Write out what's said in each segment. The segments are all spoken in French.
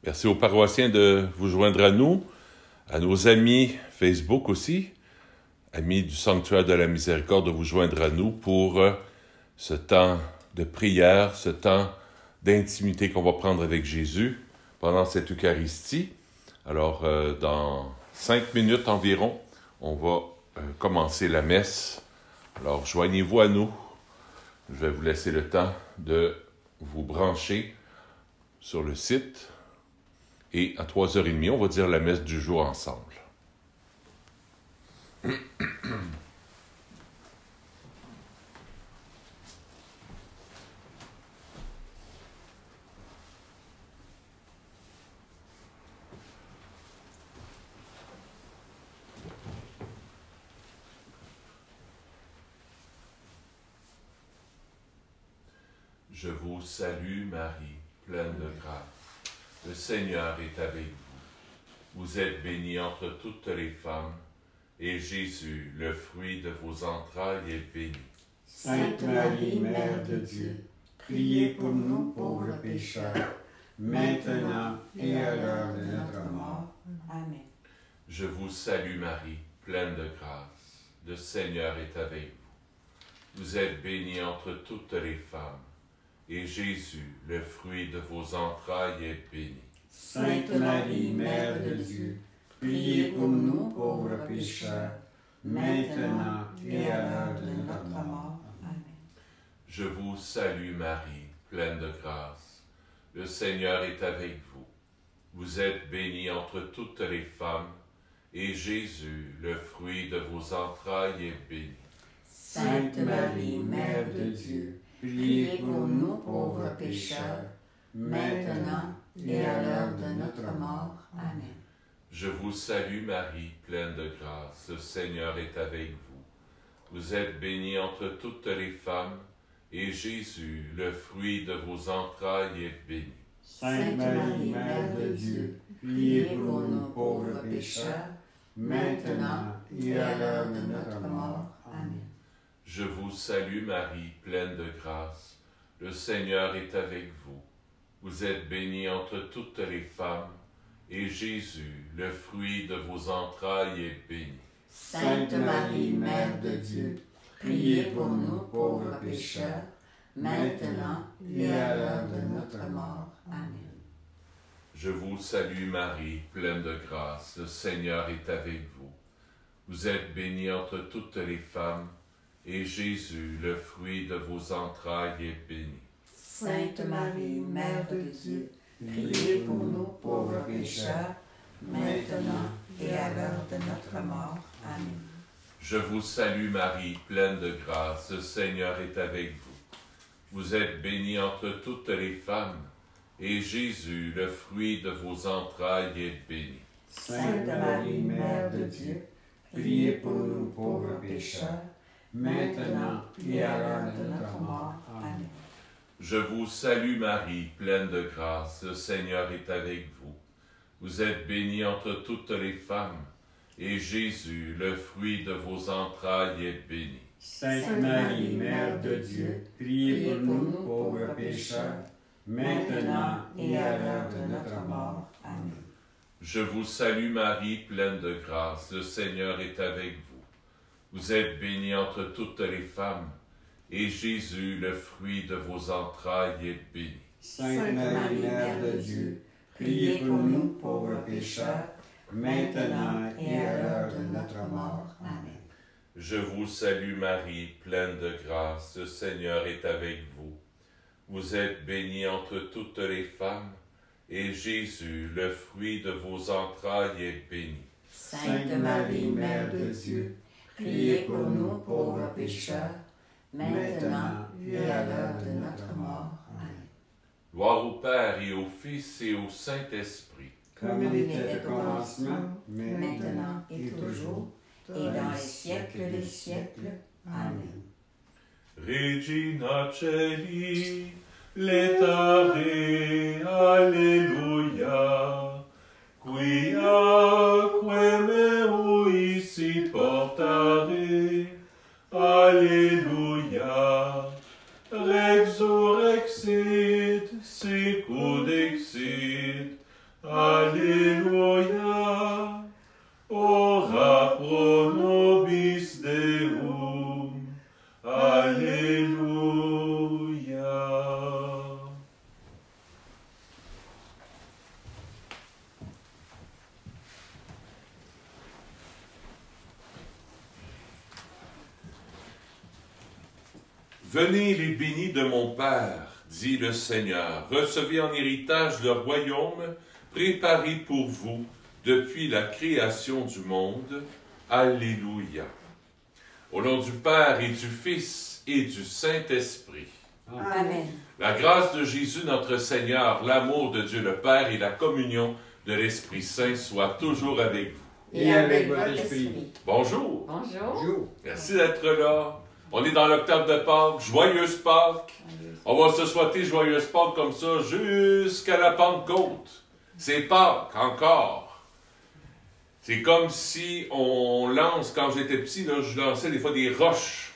Merci aux paroissiens de vous joindre à nous, à nos amis Facebook aussi, amis du Sanctuaire de la Miséricorde, de vous joindre à nous pour ce temps de prière, ce temps d'intimité qu'on va prendre avec Jésus pendant cette Eucharistie. Alors, dans 5 minutes environ, on va commencer la messe. Alors, joignez-vous à nous. Je vais vous laisser le temps de vous brancher sur le site. Et à 3h30, on va dire la messe du jour ensemble. Je vous salue Marie, pleine de grâce. Le Seigneur est avec vous. Vous êtes bénie entre toutes les femmes, et Jésus, le fruit de vos entrailles, est béni. Sainte Marie, Mère de Dieu, priez pour nous pauvres pécheurs, maintenant et à l'heure de notre mort. Amen. Je vous salue Marie, pleine de grâce. Le Seigneur est avec vous. Vous êtes bénie entre toutes les femmes, et Jésus, le fruit de vos entrailles, est béni. Sainte Marie, Mère de Dieu, priez pour nous pauvres pécheurs, maintenant et à l'heure de notre mort. Amen. Je vous salue Marie, pleine de grâce. Le Seigneur est avec vous. Vous êtes bénie entre toutes les femmes, et Jésus, le fruit de vos entrailles, est béni. Sainte Marie, Mère de Dieu, priez pour nous pauvres pécheurs, maintenant et à l'heure de notre mort. Amen. Je vous salue Marie, pleine de grâce. Le Seigneur est avec vous. Vous êtes bénie entre toutes les femmes, et Jésus, le fruit de vos entrailles, est béni. Sainte Marie, Mère de Dieu, priez pour nous pauvres pécheurs, maintenant et à l'heure de notre mort. Amen. Je vous salue Marie, pleine de grâce. Le Seigneur est avec vous. Vous êtes bénie entre toutes les femmes, et Jésus, le fruit de vos entrailles, est béni. Sainte Marie, Mère de Dieu, priez pour nous pauvres pécheurs, maintenant et à l'heure de notre mort. Amen. Je vous salue Marie, pleine de grâce. Le Seigneur est avec vous. Vous êtes bénie entre toutes les femmes, et Jésus, le fruit de vos entrailles, est béni. Sainte Marie, Mère de Dieu, priez pour nous pauvres pécheurs, maintenant et à l'heure de notre mort. Amen. Je vous salue Marie, pleine de grâce. Le Seigneur est avec vous. Vous êtes bénie entre toutes les femmes, et Jésus, le fruit de vos entrailles, est béni. Sainte Marie, Mère de Dieu, priez pour nous pauvres pécheurs, maintenant et à l'heure de notre mort. Amen. Je vous salue Marie, pleine de grâce. Le Seigneur est avec vous. Vous êtes bénie entre toutes les femmes, et Jésus, le fruit de vos entrailles, est béni. Sainte Marie, Mère de Dieu, priez pour nous pauvres pécheurs, maintenant et à l'heure de notre mort. Amen. Je vous salue Marie, pleine de grâce. Le Seigneur est avec vous. Vous êtes bénie entre toutes les femmes, et Jésus, le fruit de vos entrailles, est béni. Sainte Marie, Mère de Dieu, priez pour nous pauvres pécheurs, maintenant et à l'heure de notre mort. Amen. Je vous salue Marie, pleine de grâce. Le Seigneur est avec vous. Vous êtes bénie entre toutes les femmes, et Jésus, le fruit de vos entrailles, est béni. Sainte Marie, Mère de Dieu, priez pour nous pauvres pécheurs, maintenant et à l'heure de notre mort. Amen. Gloire au Père et au Fils et au Saint-Esprit. Comme il était au commencement, maintenant et toujours, et dans les siècles des siècles. Amen. Regina Celi, letare, alleluia, quiaque meui si portare, alleluia, resurrexit, sicut exit, Alléluia. Ora pro nobis Deum. Alléluia. Venez les bénis de mon Père, dit le Seigneur, recevez en héritage le royaume préparé pour vous depuis la création du monde. Alléluia. Au nom du Père et du Fils et du Saint-Esprit. Amen. La grâce de Jésus notre Seigneur, l'amour de Dieu le Père et la communion de l'Esprit Saint soient toujours avec vous. Et avec votre esprit. Bonjour. Bonjour. Bonjour. Merci d'être là. On est dans l'octave de Pâques. Joyeuse Pâques. On va se souhaiter joyeuse Pâques comme ça jusqu'à la Pentecôte. C'est Pâques encore. C'est comme si on lance, quand j'étais petit, là, je lançais des fois des roches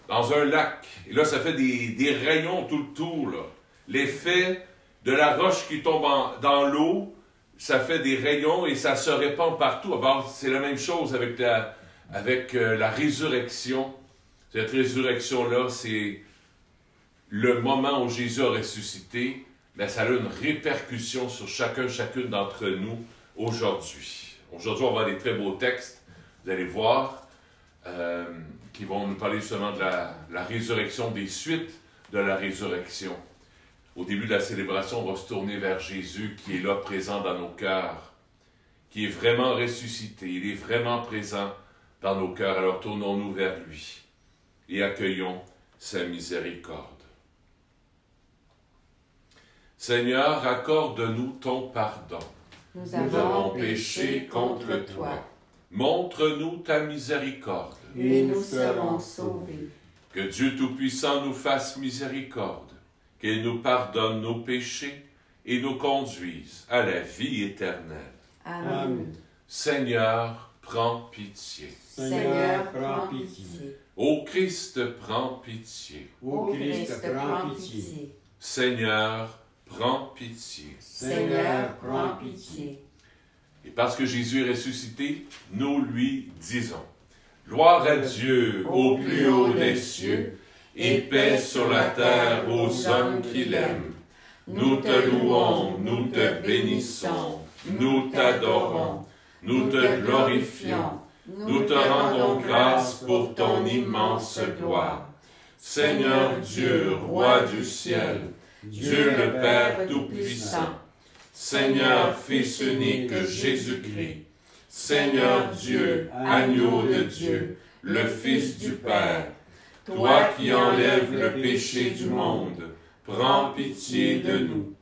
dans un lac. Et là, ça fait des rayons tout le tour. L'effet de la roche qui tombe dans l'eau, ça fait des rayons et ça se répand partout. Alors, c'est la même chose avec la résurrection. Cette résurrection-là, c'est le moment où Jésus a ressuscité, mais ça a une répercussion sur chacune d'entre nous aujourd'hui. Aujourd'hui, on va avoir des très beaux textes, vous allez voir, qui vont nous parler justement de la résurrection, des suites de la résurrection. Au début de la célébration, on va se tourner vers Jésus qui est là, présent dans nos cœurs, qui est vraiment ressuscité, il est vraiment présent dans nos cœurs. Alors tournons-nous vers lui et accueillons sa miséricorde. Seigneur, accorde-nous ton pardon. Nous avons péché contre toi. Montre-nous ta miséricorde. Et nous serons sauvés. Que Dieu Tout-Puissant nous fasse miséricorde, qu'il nous pardonne nos péchés et nous conduise à la vie éternelle. Amen. Seigneur, prends pitié. Seigneur, prends pitié. Ô Christ, prends pitié. Ô Christ, prends pitié. Seigneur, prends pitié. Seigneur, prends pitié. Et parce que Jésus est ressuscité, nous lui disons: Gloire à Dieu au plus haut des cieux, et paix sur la terre aux hommes qui l'aiment. Nous te louons, nous te bénissons, nous t'adorons, nous te glorifions, nous te rendons grâce pour ton immense gloire. Seigneur Dieu, Roi du ciel, Dieu le Père Tout-Puissant, Seigneur Fils unique Jésus-Christ, Seigneur Dieu, Agneau de Dieu, le Fils du Père, toi qui enlèves le péché du monde, prends pitié de nous.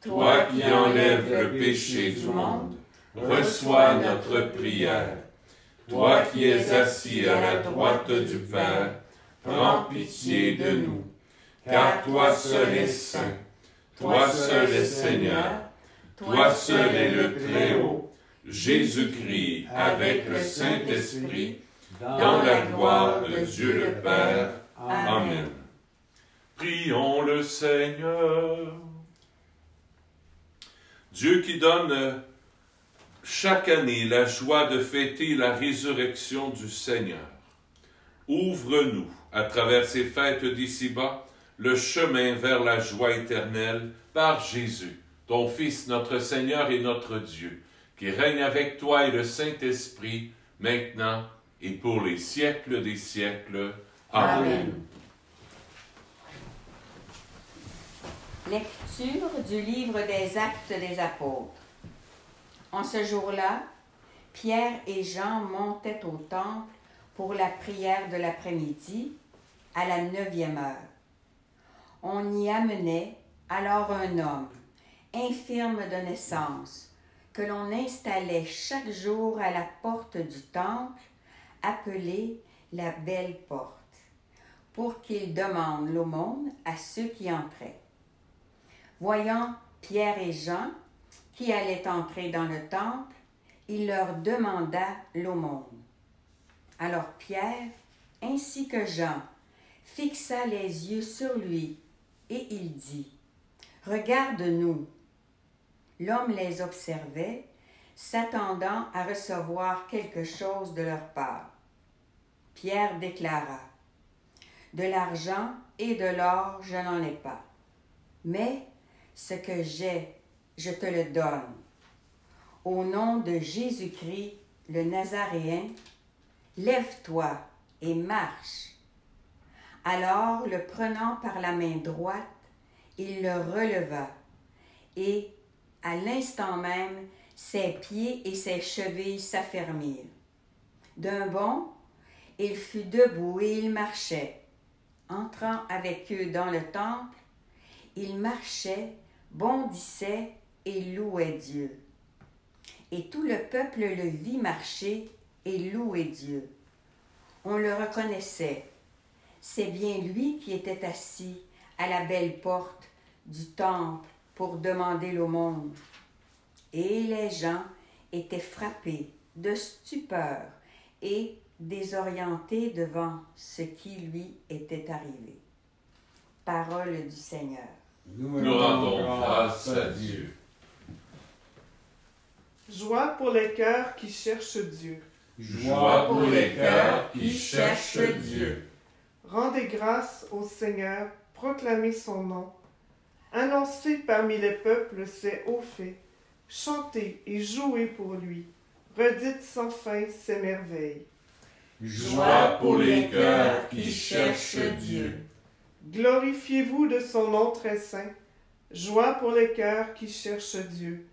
Toi qui enlèves le péché du monde, reçois notre prière. Toi qui es assis à la droite du Père, prends pitié de nous. Car toi seul es saint, toi seul es Seigneur, toi seul es le Très-Haut, Jésus-Christ avec le Saint-Esprit, dans la gloire de Dieu le Père. Amen. Prions le Seigneur. Dieu qui donne chaque année la joie de fêter la résurrection du Seigneur, ouvre-nous, à travers ces fêtes d'ici-bas, le chemin vers la joie éternelle par Jésus, ton Fils, notre Seigneur et notre Dieu, qui règne avec toi et le Saint-Esprit, maintenant et pour les siècles des siècles. Amen. Lecture du livre des Actes des Apôtres. En ce jour-là, Pierre et Jean montaient au temple pour la prière de l'après-midi, à la 9e heure. On y amenait alors un homme, infirme de naissance, que l'on installait chaque jour à la porte du temple, appelée la Belle Porte, pour qu'il demande l'aumône à ceux qui entraient. Voyant Pierre et Jean, qui allaient entrer dans le temple, il leur demanda l'aumône. Alors Pierre, ainsi que Jean, fixa les yeux sur lui, et il dit: « Regarde-nous. » l'homme les observait, s'attendant à recevoir quelque chose de leur part. Pierre déclara, « De l'argent et de l'or, je n'en ai pas, mais ce que j'ai, je te le donne. Au nom de Jésus-Christ, le Nazaréen, lève-toi et marche. » Alors, le prenant par la main droite, il le releva, et, à l'instant même, ses pieds et ses chevilles s'affermirent. D'un bond, il fut debout et il marchait. Entrant avec eux dans le temple, il marchait, bondissait et louait Dieu. Et tout le peuple le vit marcher et louer Dieu. On le reconnaissait. C'est bien lui qui était assis à la belle porte du temple pour demander l'aumône. Et les gens étaient frappés de stupeur et désorientés devant ce qui lui était arrivé. Parole du Seigneur. Nous rendons grâce à Dieu. Joie pour les cœurs qui cherchent Dieu. Joie pour les cœurs qui cherchent Dieu. Rendez grâce au Seigneur, proclamez son nom. Annoncez parmi les peuples ses hauts faits. Chantez et jouez pour lui. Redites sans fin ses merveilles. Joie pour les cœurs qui cherchent Dieu. Glorifiez-vous de son nom très saint. Joie pour les cœurs qui cherchent Dieu.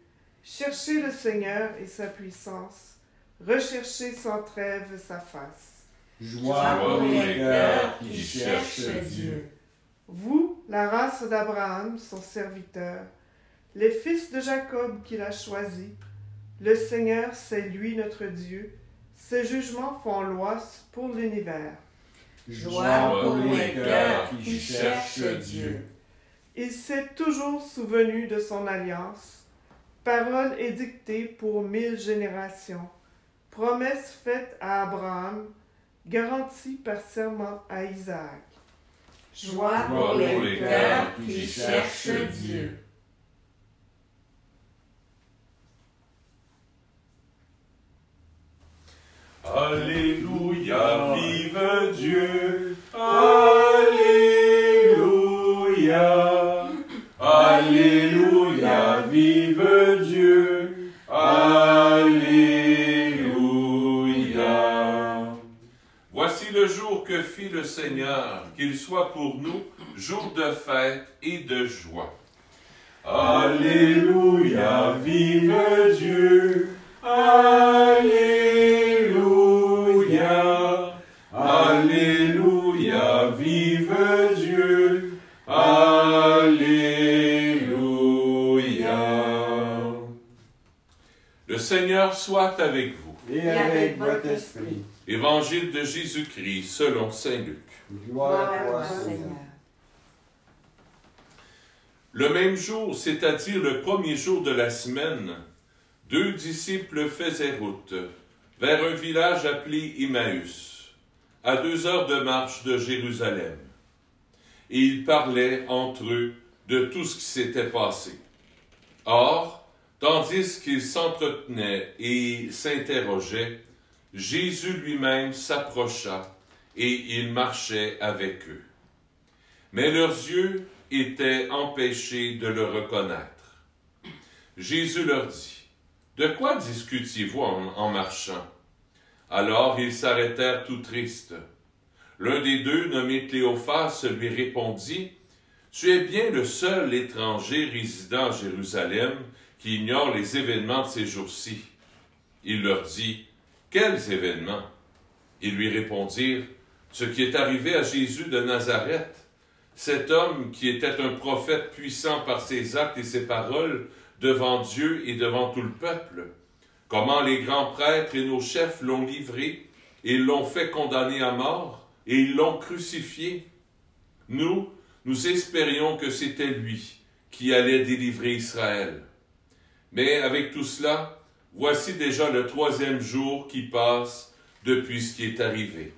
Cherchez le Seigneur et sa puissance. Recherchez sans trêve sa face. Joie pour les cœurs qui cherchent Dieu. Vous, la race d'Abraham, son serviteur, les fils de Jacob qu'il a choisis, le Seigneur, c'est lui notre Dieu. Ses jugements font loi pour l'univers. Joie pour les cœurs qui cherchent Dieu. Il s'est toujours souvenu de son alliance. Parole édictée pour 1000 générations. Promesse faite à Abraham, garantie par serment à Isaac. Joie pour les cœurs qui cherchent Dieu. Alléluia, vive Dieu. Alléluia. Alléluia, vive Dieu. Alléluia. Voici le jour que fit le Seigneur, qu'il soit pour nous jour de fête et de joie. Alléluia, vive Dieu. Alléluia. Alléluia, vive Dieu. Alléluia. Le Seigneur soit avec vous. Et avec votre esprit. Évangile de Jésus-Christ selon saint Luc. Gloire à toi, Seigneur. Le même jour, c'est-à-dire le premier jour de la semaine, 2 disciples faisaient route vers un village appelé Emmaüs, à 2 heures de marche de Jérusalem. Et ils parlaient entre eux de tout ce qui s'était passé. Or, tandis qu'ils s'entretenaient et s'interrogeaient, Jésus lui-même s'approcha et il marchait avec eux. Mais leurs yeux étaient empêchés de le reconnaître. Jésus leur dit, « De quoi discutiez-vous en marchant? » Alors ils s'arrêtèrent tout tristes. L'un des deux, nommé Cléophas, lui répondit, « Tu es bien le seul étranger résidant à Jérusalem qui ignore les événements de ces jours-ci. » Il leur dit, « Quels événements? » Ils lui répondirent, « Ce qui est arrivé à Jésus de Nazareth, cet homme qui était un prophète puissant par ses actes et ses paroles devant Dieu et devant tout le peuple. Comment les grands prêtres et nos chefs l'ont livré et l'ont fait condamner à mort et ils l'ont crucifié. Nous espérions que c'était lui qui allait délivrer Israël. Mais avec tout cela, voici déjà le 3e jour qui passe depuis ce qui est arrivé.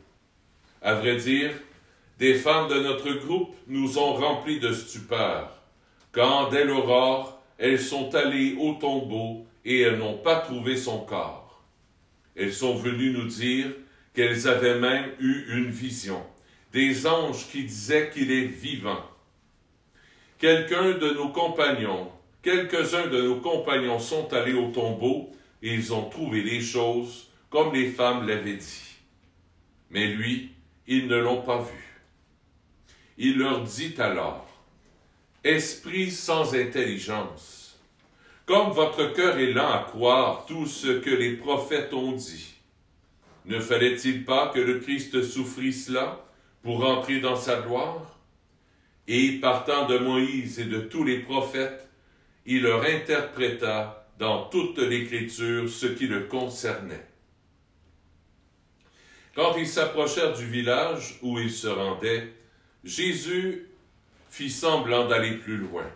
À vrai dire, des femmes de notre groupe nous ont remplis de stupeur, quand, dès l'aurore, elles sont allées au tombeau et elles n'ont pas trouvé son corps. Elles sont venues nous dire qu'elles avaient même eu une vision, des anges qui disaient qu'il est vivant. Quelques-uns de nos compagnons sont allés au tombeau et ils ont trouvé les choses comme les femmes l'avaient dit. Mais lui, ils ne l'ont pas vu. Il leur dit alors, « Esprit sans intelligence, comme votre cœur est lent à croire tout ce que les prophètes ont dit, ne fallait-il pas que le Christ souffrit cela pour entrer dans sa gloire? » Et partant de Moïse et de tous les prophètes, il leur interpréta dans toute l'Écriture ce qui le concernait. Quand ils s'approchèrent du village où ils se rendaient, Jésus fit semblant d'aller plus loin.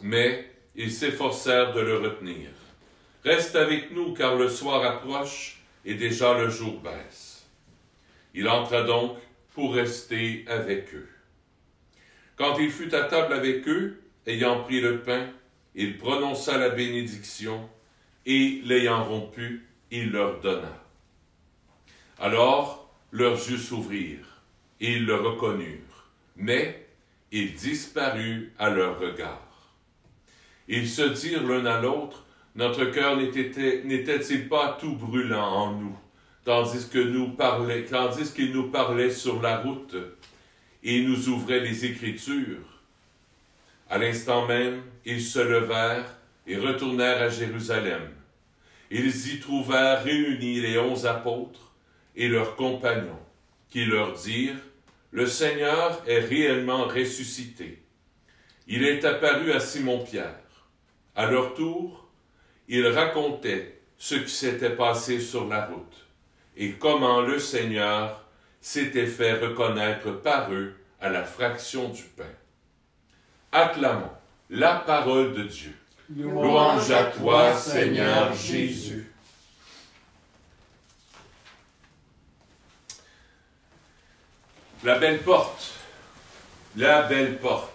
Mais ils s'efforcèrent de le retenir. « Reste avec nous, car le soir approche et déjà le jour baisse. » Il entra donc pour rester avec eux. Quand il fut à table avec eux, ayant pris le pain, il prononça la bénédiction et, l'ayant rompu, il leur donna. Alors leurs yeux s'ouvrirent et ils le reconnurent, mais il disparut à leur regard. Ils se dirent l'un à l'autre, « Notre cœur n'était-il pas tout brûlant en nous, tandis qu'il nous parlait sur la route et nous ouvrait les Écritures. » À l'instant même, ils se levèrent et retournèrent à Jérusalem. Ils y trouvèrent réunis les 11 apôtres et leurs compagnons, qui leur dirent, « Le Seigneur est réellement ressuscité. Il est apparu à Simon-Pierre. » À leur tour, ils racontaient ce qui s'était passé sur la route et comment le Seigneur s'était fait reconnaître par eux à la fraction du pain. Acclamons la parole de Dieu. Louange à toi, Seigneur Jésus. La belle porte. La belle porte.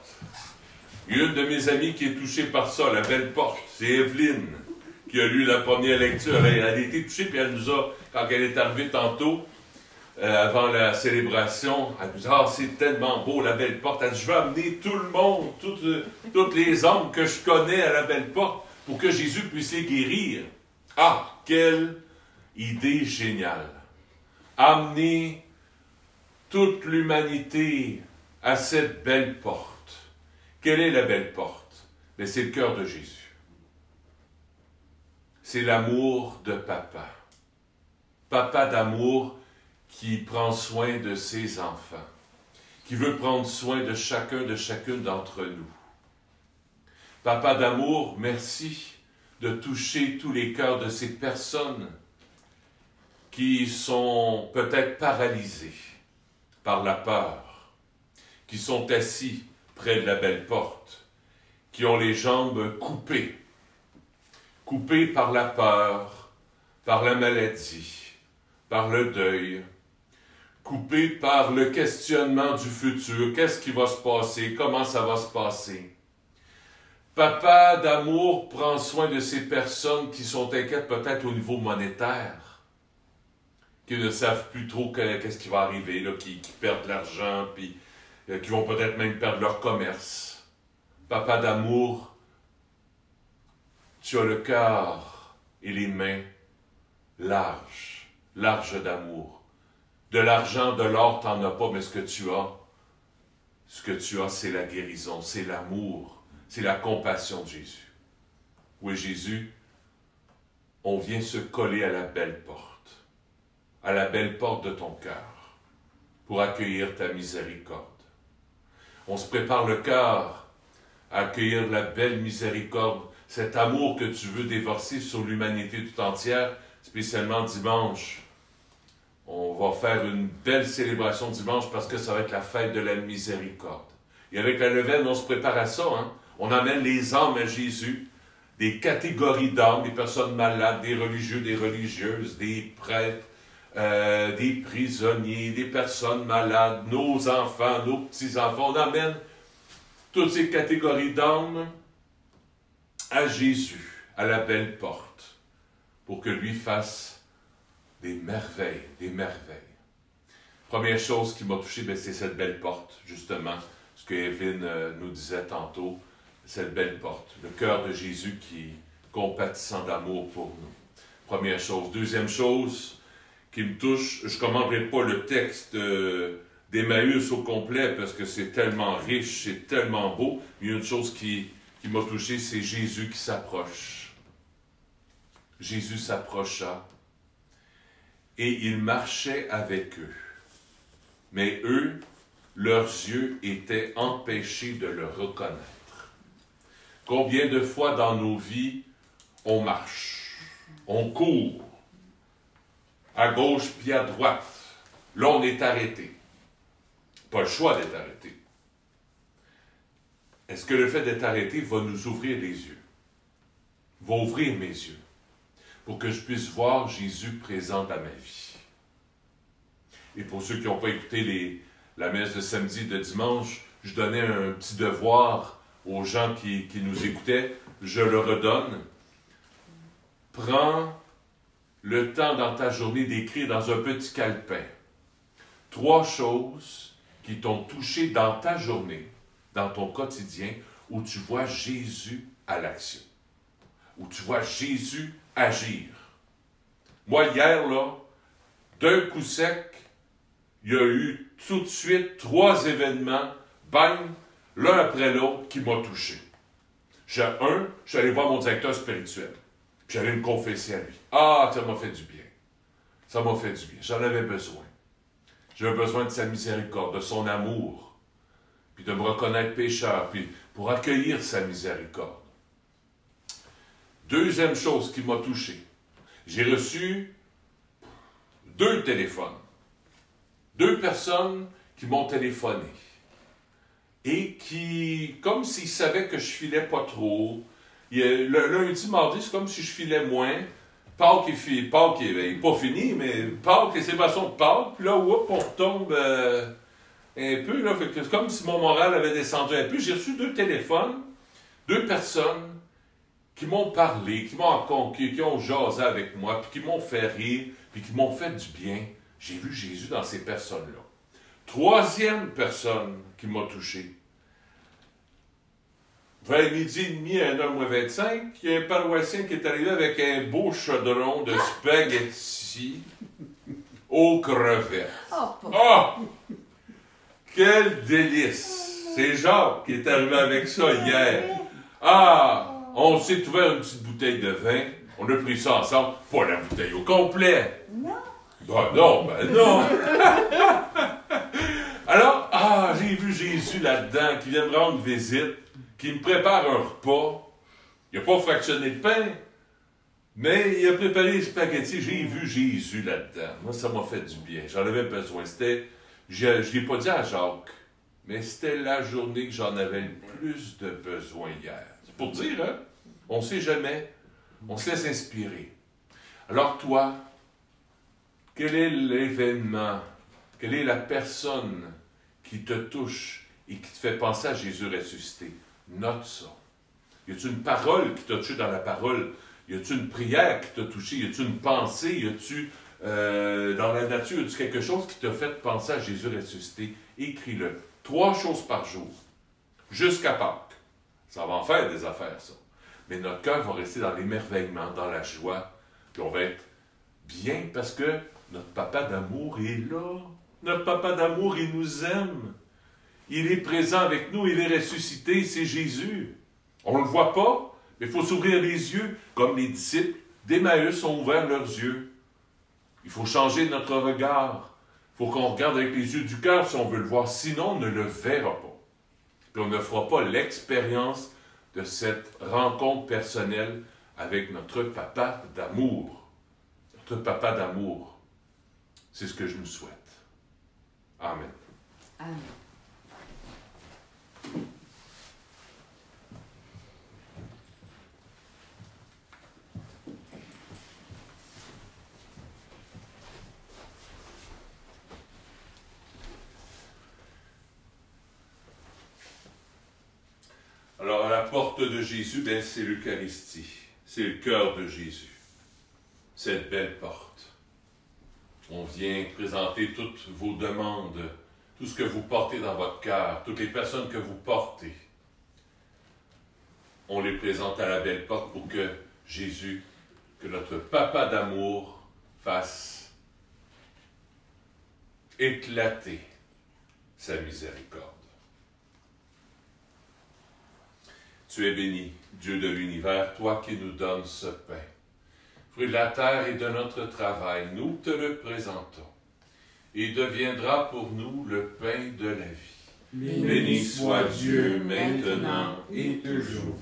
Il y a une de mes amies qui est touchée par ça, la belle porte. C'est Evelyne qui a lu la première lecture. Elle a été touchée, puis elle nous a, quand elle est arrivée tantôt, avant la célébration, elle nous dit « Ah, c'est tellement beau, la belle porte. » Elle dit « Je vais amener tout le monde, toutes les hommes que je connais à la belle porte pour que Jésus puisse les guérir. » Ah, quelle idée géniale! Amener toute l'humanité à cette belle porte. Quelle est la belle porte? Mais c'est le cœur de Jésus. C'est l'amour de papa. Papa d'amour qui prend soin de ses enfants, qui veut prendre soin de chacune d'entre nous. Papa d'amour, merci de toucher tous les cœurs de ces personnes qui sont peut-être paralysées par la peur, qui sont assis près de la belle porte, qui ont les jambes coupées par la peur, par la maladie, par le deuil, coupés par le questionnement du futur, qu'est-ce qui va se passer, comment ça va se passer. Papa d'amour prend soin de ces personnes qui sont inquiètes peut-être au niveau monétaire, qui ne savent plus trop qu'est-ce qui va arriver, là, qui perdent de l'argent, puis qui vont peut-être même perdre leur commerce. Papa d'amour, tu as le cœur et les mains larges d'amour. De l'argent, de l'or, tu n'en as pas, mais ce que tu as, c'est la guérison, c'est l'amour, c'est la compassion de Jésus. Oui, Jésus, on vient se coller à la belle porte de ton cœur, pour accueillir ta miséricorde. On se prépare le cœur à accueillir la belle miséricorde, cet amour que tu veux déverser sur l'humanité tout entière, spécialement dimanche. On va faire une belle célébration dimanche parce que ça va être la fête de la miséricorde. Et avec la neuvaine, on se prépare à ça. Hein? On amène les âmes à Jésus, des catégories d'âmes, des personnes malades, des religieux, des religieuses, des prêtres, des prisonniers, des personnes malades, nos enfants, nos petits-enfants. On amène toutes ces catégories d'âmes à Jésus, à la belle porte, pour que lui fasse des merveilles, des merveilles. Première chose qui m'a touché, c'est cette belle porte, justement, ce que Evelyne nous disait tantôt, cette belle porte, le cœur de Jésus qui compatissant d'amour pour nous. Première chose. Deuxième chose qui me touche, je ne commenterai pas le texte d'Emmaüs au complet parce que c'est tellement riche, c'est tellement beau. Mais il y a une chose qui m'a touché, c'est Jésus qui s'approche. Jésus s'approcha et il marchait avec eux. Mais eux, leurs yeux étaient empêchés de le reconnaître. Combien de fois dans nos vies, on marche, on court, à gauche puis à droite. Là, on est arrêté. Pas le choix d'être arrêté. Est-ce que le fait d'être arrêté va nous ouvrir les yeux? Va ouvrir mes yeux pour que je puisse voir Jésus présent dans ma vie. Et pour ceux qui n'ont pas écouté la messe de samedi, de dimanche, je donnais un petit devoir aux gens qui nous écoutaient. Je le redonne. Prends le temps dans ta journée d'écrire dans un petit calepin 3 choses qui t'ont touché dans ta journée, dans ton quotidien, où tu vois Jésus à l'action, où tu vois Jésus agir. Moi, hier, là, d'un coup sec, il y a eu tout de suite 3 événements, bang, l'un après l'autre, qui m'ont touché. Je suis allé voir mon directeur spirituel. Puis j'allais me confesser à lui. Ah, ça m'a fait du bien. Ça m'a fait du bien. J'en avais besoin. J'avais besoin de sa miséricorde, de son amour, puis de me reconnaître pécheur, puis pour accueillir sa miséricorde. Deuxième chose qui m'a touché, j'ai reçu 2 téléphones. 2 personnes qui m'ont téléphoné. Et qui, comme s'ils savaient que je filais pas trop, le lundi, mardi, c'est comme si je filais moins. Pâques est pas fini, mais Pâques, les célébrations de Pâques, puis là, on retombe un peu, là, c'est comme si mon moral avait descendu un peu. J'ai reçu 2 téléphones, 2 personnes qui m'ont parlé, qui ont jasé avec moi, puis qui m'ont fait rire, puis qui m'ont fait du bien. J'ai vu Jésus dans ces personnes-là. 3e personne qui m'a touché. Vers midi et demi, à 1h25, il y a un paroissien qui est arrivé avec un beau chaudron de spaghettis aux crevettes. Oh! Quel délice! C'est Jacques qui est arrivé avec ça hier. Ah! On s'est ouvert une petite bouteille de vin. On a pris ça ensemble. Pas la bouteille au complet. Non. Ben non. Alors, j'ai vu Jésus là-dedans qui vient me rendre visite, qui me prépare un repas. Il n'a pas fractionné le pain, mais il a préparé les spaghettis. J'ai vu Jésus là-dedans. Moi, ça m'a fait du bien. J'en avais besoin. Je ne l'ai pas dit à Jacques, mais c'était la journée que j'en avais le plus de besoin hier. C'est pour dire, hein? On ne sait jamais. On se laisse inspirer. Alors toi, quel est l'événement, quelle est la personne qui te touche et qui te fait penser à Jésus ressuscité? Note ça. Y a-t-il une parole qui t'a touché dans la parole? Y a-t-il une prière qui t'a touché? Y a-t-il une pensée? Y a-t-il dans la nature, y a-t-il quelque chose qui t'a fait penser à Jésus ressuscité? Écris-le. 3 choses par jour. Jusqu'à Pâques. Ça va en faire des affaires, ça. Mais notre cœur va rester dans l'émerveillement, dans la joie. Puis on va être bien parce que notre papa d'amour est là. Notre papa d'amour, il nous aime. Il est présent avec nous, il est ressuscité, c'est Jésus. On ne le voit pas, mais il faut s'ouvrir les yeux, comme les disciples d'Emmaüs ont ouvert leurs yeux. Il faut changer notre regard. Il faut qu'on regarde avec les yeux du cœur si on veut le voir, sinon on ne le verra pas. Puis on ne fera pas l'expérience de cette rencontre personnelle avec notre papa d'amour. Notre papa d'amour. C'est ce que je nous souhaite. Amen. Amen. Alors, à la porte de Jésus, ben, c'est l'Eucharistie. C'est le cœur de Jésus. Cette belle porte. On vient présenter toutes vos demandes, tout ce que vous portez dans votre cœur, toutes les personnes que vous portez. On les présente à la belle porte pour que Jésus, que notre papa d'amour, fasse éclater sa miséricorde. Tu es béni, Dieu de l'univers, toi qui nous donnes ce pain. Fruit de la terre et de notre travail, nous te le présentons. Il deviendra pour nous le pain de la vie. Béni soit Dieu maintenant et toujours.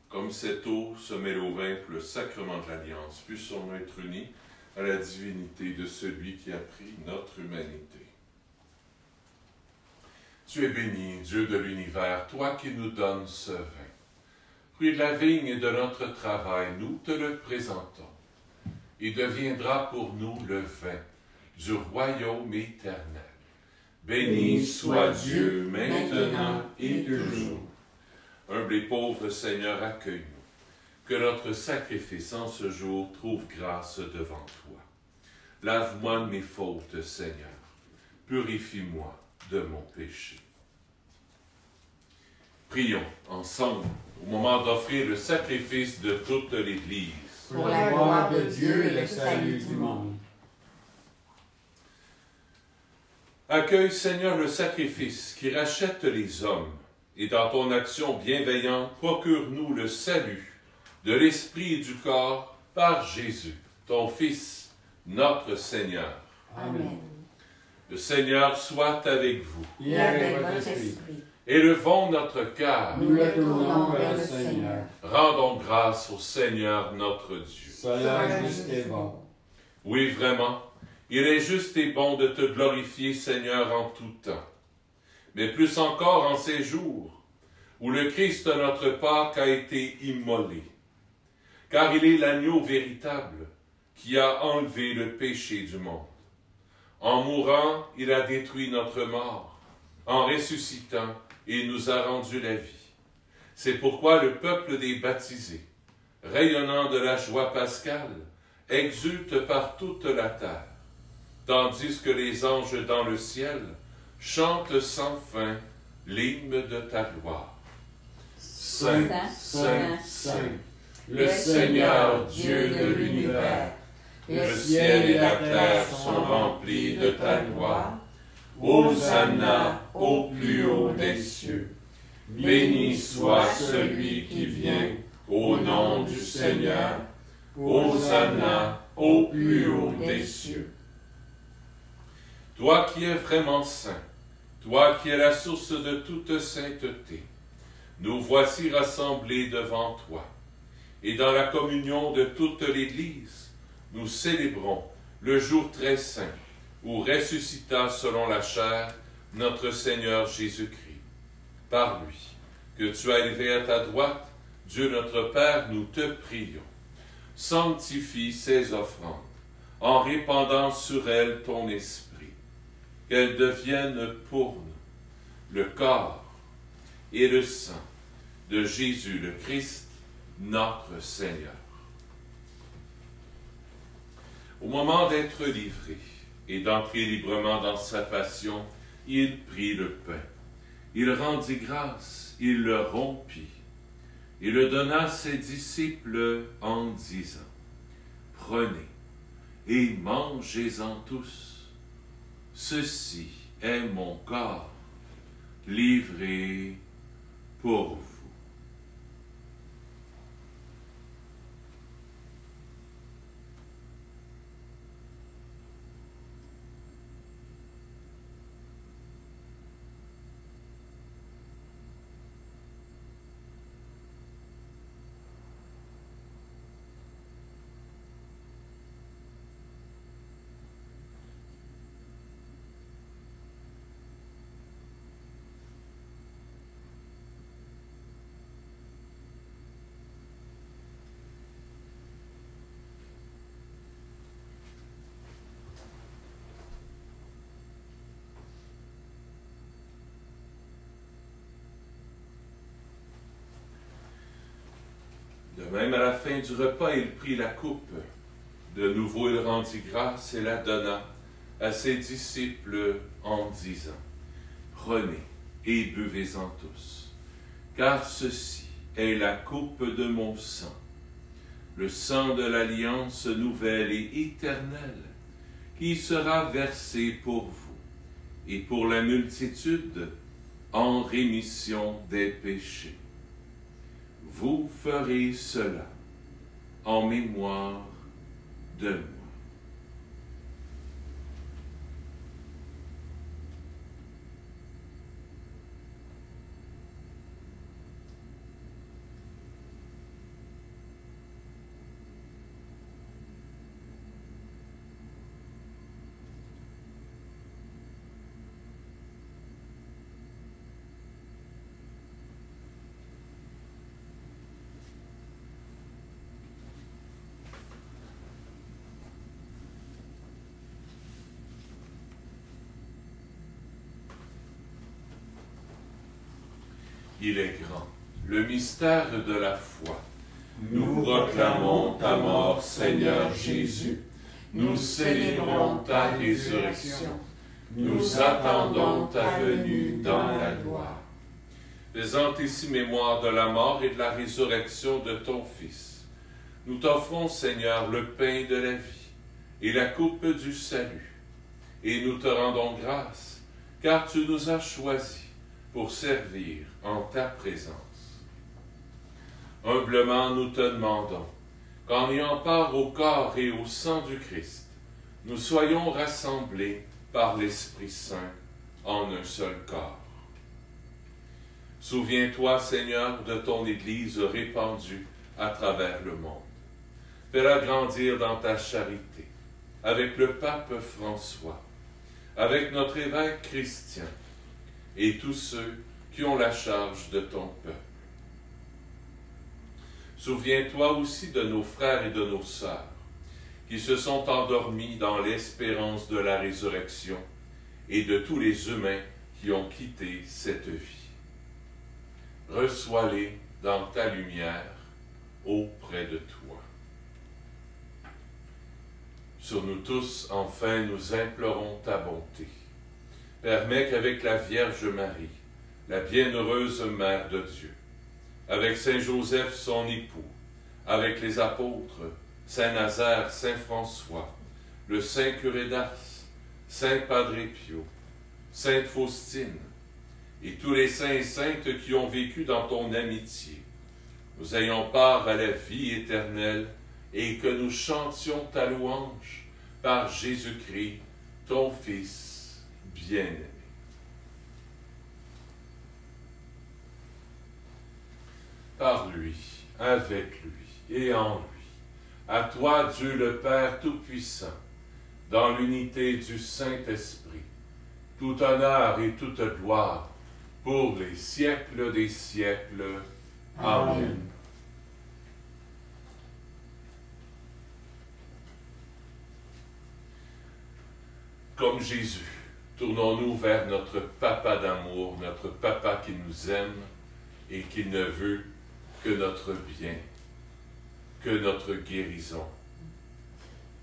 Comme cette eau se mêle au vin pour le sacrement de l'Alliance, puissions-nous être unis à la divinité de celui qui a pris notre humanité. Tu es béni, Dieu de l'univers, toi qui nous donnes ce vin. Fruit de la vigne et de notre travail, nous te le présentons. Il deviendra pour nous le vin du royaume éternel. Béni soit Dieu maintenant et toujours. Humble et pauvre Seigneur, accueille-nous. Que notre sacrifice en ce jour trouve grâce devant toi. Lave-moi de mes fautes, Seigneur. Purifie-moi de mon péché. Prions ensemble au moment d'offrir le sacrifice de toute l'Église. Pour la gloire de Dieu et le salut du monde. Accueille, Seigneur, le sacrifice qui rachète les hommes. Et dans ton action bienveillante, procure-nous le salut de l'esprit et du corps par Jésus, ton Fils, notre Seigneur. Amen. Le Seigneur soit avec vous. Et avec votre esprit. Élevons notre cœur. Nous le tournons vers le Seigneur. Rendons grâce au Seigneur notre Dieu. Cela juste et bon. Oui, vraiment, il est juste et bon de te glorifier, Seigneur, en tout temps. Mais plus encore en ces jours où le Christ, notre Pâque, a été immolé. Car il est l'agneau véritable qui a enlevé le péché du monde. En mourant, il a détruit notre mort. En ressuscitant, il nous a rendu la vie. C'est pourquoi le peuple des baptisés, rayonnant de la joie pascale, exulte par toute la terre, tandis que les anges dans le ciel chantent sans fin l'hymne de ta gloire. Saint, Saint, Saint, le Seigneur Dieu de l'univers, le ciel et la terre sont remplis de ta gloire. Hosanna au plus haut des cieux. Béni soit celui qui vient au nom du Seigneur. Hosanna au plus haut des cieux. Toi qui es vraiment saint, toi qui es la source de toute sainteté, nous voici rassemblés devant toi. Et dans la communion de toute l'Église, nous célébrons le jour très saint où ressuscita selon la chair notre Seigneur Jésus-Christ. Par lui, que tu as élevé à ta droite, Dieu notre Père, nous te prions. Sanctifie ces offrandes, en répandant sur elles ton esprit, qu'elles deviennent pour nous le corps et le sang de Jésus le Christ, notre Seigneur. Au moment d'être livré et d'entrer librement dans sa passion, il prit le pain. Il rendit grâce, il le rompit. Il le donna à ses disciples en disant, « Prenez et mangez-en tous. Ceci est mon corps, livré pour vous. » De même, à la fin du repas, il prit la coupe. De nouveau, il rendit grâce et la donna à ses disciples en disant, « Prenez et buvez-en tous, car ceci est la coupe de mon sang, le sang de l'alliance nouvelle et éternelle, qui sera versé pour vous et pour la multitude en rémission des péchés. Vous ferez cela en mémoire de moi. » Il est grand, le mystère de la foi. Nous proclamons ta mort, Seigneur Jésus. Nous célébrons ta résurrection. Nous attendons ta venue dans la gloire. Faisant ici mémoire de la mort et de la résurrection de ton Fils, nous t'offrons, Seigneur, le pain de la vie et la coupe du salut. Et nous te rendons grâce, car tu nous as choisis pour servir en ta présence. Humblement, nous te demandons qu'en ayant part au corps et au sang du Christ, nous soyons rassemblés par l'Esprit Saint en un seul corps. Souviens-toi, Seigneur, de ton Église répandue à travers le monde. Fais-la grandir dans ta charité, avec le pape François, avec notre évêque Christian, et tous ceux qui ont la charge de ton peuple. Souviens-toi aussi de nos frères et de nos sœurs, qui se sont endormis dans l'espérance de la résurrection, et de tous les humains qui ont quitté cette vie. Reçois-les dans ta lumière, auprès de toi. Sur nous tous, enfin, nous implorons ta bonté. Permets qu'avec la Vierge Marie, la bienheureuse Mère de Dieu, avec Saint Joseph son époux, avec les apôtres, Saint Nazaire, Saint François, le Saint Curé d'Ars, Saint Padre Pio, Sainte Faustine, et tous les saints et saintes qui ont vécu dans ton amitié, nous ayons part à la vie éternelle et que nous chantions ta louange par Jésus-Christ, ton Fils bien-aimé. Par lui, avec lui et en lui, à toi, Dieu le Père Tout-Puissant, dans l'unité du Saint-Esprit, tout honneur et toute gloire, pour les siècles des siècles. Amen. Comme Jésus, tournons-nous vers notre Papa d'amour, notre Papa qui nous aime et qui ne veut que notre bien, que notre guérison,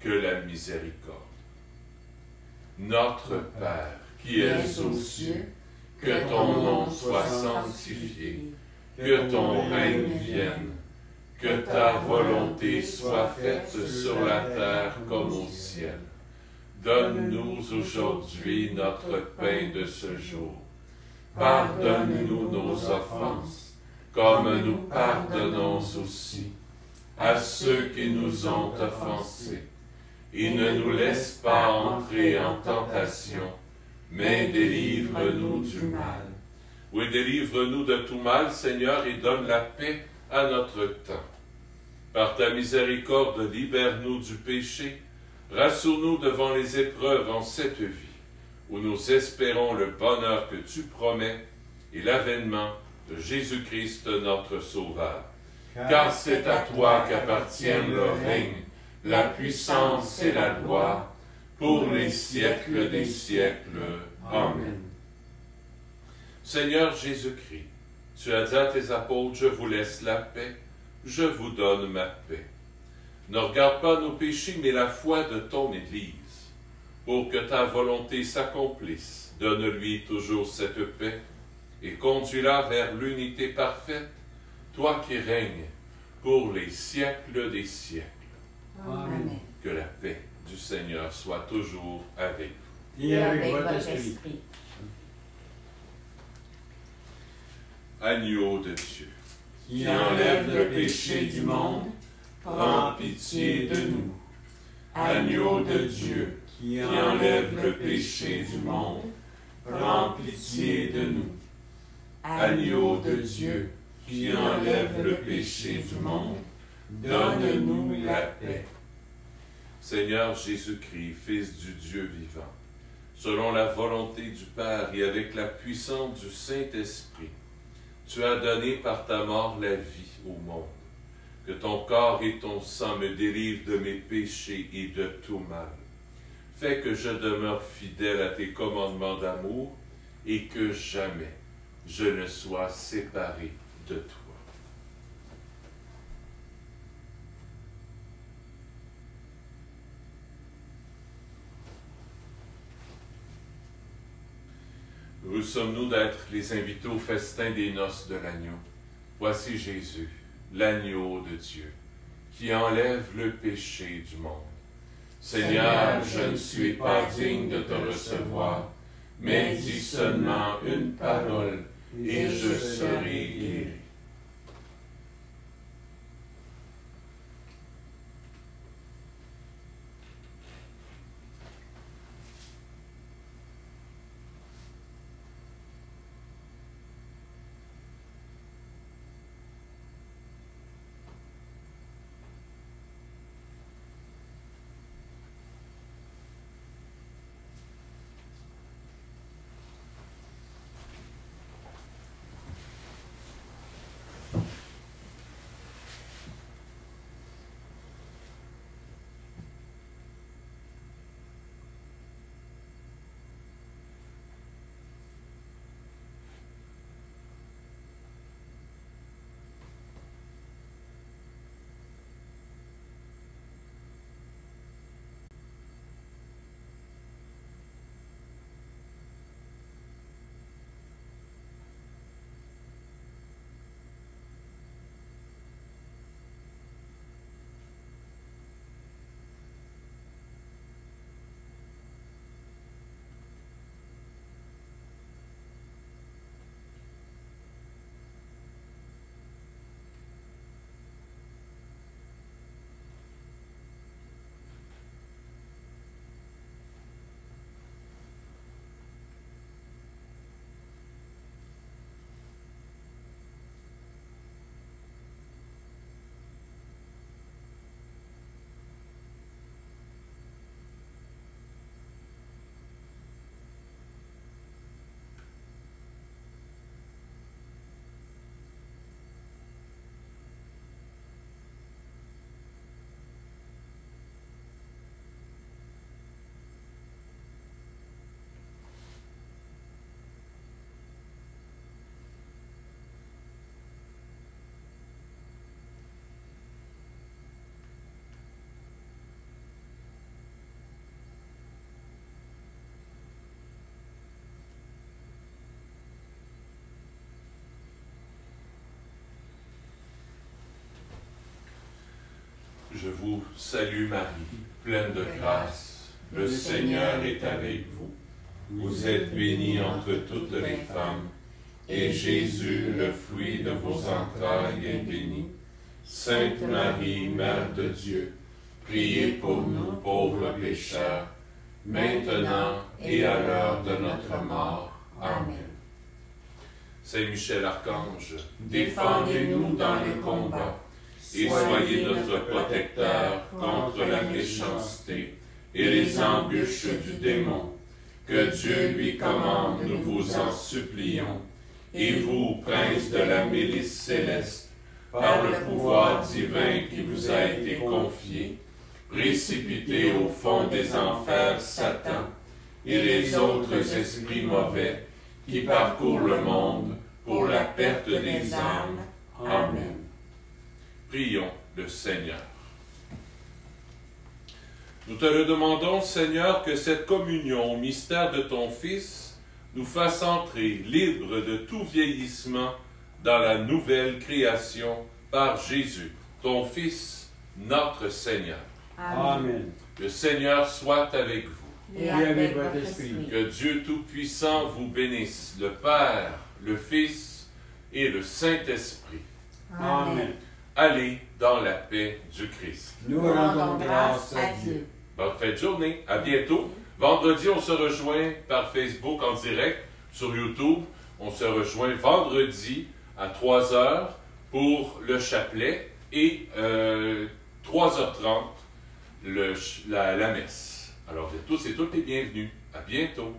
que la miséricorde. Notre Père, qui es aux cieux, que ton nom soit sanctifié, que ton règne vienne, que ta volonté soit faite sur la terre comme au ciel. Donne-nous aujourd'hui notre pain de ce jour. Pardonne-nous nos offenses, comme nous pardonnons aussi à ceux qui nous ont offensés. Et ne nous laisse pas entrer en tentation, mais délivre-nous du mal. Oui, délivre-nous de tout mal, Seigneur, et donne la paix à notre temps. Par ta miséricorde, libère-nous du péché, rassure-nous devant les épreuves en cette vie, où nous espérons le bonheur que tu promets et l'avènement de Jésus-Christ notre Sauveur. Car c'est à toi qu'appartiennent le règne, la puissance et la gloire, pour les siècles des siècles. Amen. Seigneur Jésus-Christ, tu as dit à tes apôtres, je vous laisse la paix, je vous donne ma paix. Ne regarde pas nos péchés, mais la foi de ton Église. Pour que ta volonté s'accomplisse, donne-lui toujours cette paix et conduis-la vers l'unité parfaite, toi qui règnes pour les siècles des siècles. Amen. Que la paix du Seigneur soit toujours avec vous. Et avec votre esprit. Agneau de Dieu, Qui enlève le péché du monde, prends pitié de nous. Agneau de Dieu, qui enlève le péché du monde, prends pitié de nous. Agneau de Dieu, qui enlève le péché du monde, donne-nous la paix. Seigneur Jésus-Christ, Fils du Dieu vivant, selon la volonté du Père et avec la puissance du Saint-Esprit, tu as donné par ta mort la vie au monde. Que ton corps et ton sang me délivrent de mes péchés et de tout mal. Fais que je demeure fidèle à tes commandements d'amour et que jamais je ne sois séparé de toi. Heureux sommes-nous d'être les invités au festin des noces de l'agneau. Voici Jésus, l'agneau de Dieu, qui enlève le péché du monde. Seigneur, je ne suis pas digne de te recevoir, mais dis seulement une parole, et je serai guéri. Je vous salue Marie, pleine de grâce. Le Seigneur est avec vous. Vous êtes bénie entre toutes les femmes, et Jésus, le fruit de vos entrailles, est béni. Sainte Marie, Mère de Dieu, priez pour nous pauvres pécheurs, maintenant et à l'heure de notre mort. Amen. Saint Michel Archange, défendez-nous dans le combat, et soyez notre protecteur contre la méchanceté et les embûches du démon. Que Dieu lui commande, nous vous en supplions. Et vous, prince de la milice céleste, par le pouvoir divin qui vous a été confié, précipitez au fond des enfers Satan et les autres esprits mauvais qui parcourent le monde pour la perte des âmes. Amen. Prions le Seigneur. Nous te le demandons, Seigneur, que cette communion au mystère de ton Fils nous fasse entrer libres de tout vieillissement dans la nouvelle création par Jésus, ton Fils, notre Seigneur. Amen. Le Seigneur soit avec vous. Et avec votre esprit. Que Dieu Tout-Puissant vous bénisse, le Père, le Fils et le Saint-Esprit. Amen. Allez dans la paix du Christ. Nous rendons grâce à Dieu. Bonne fin de journée. À bientôt. Vendredi, on se rejoint par Facebook en direct, sur YouTube. On se rejoint vendredi à 3h pour le chapelet et 3h30 la messe. Alors, vous êtes tous et toutes les bienvenus. À bientôt.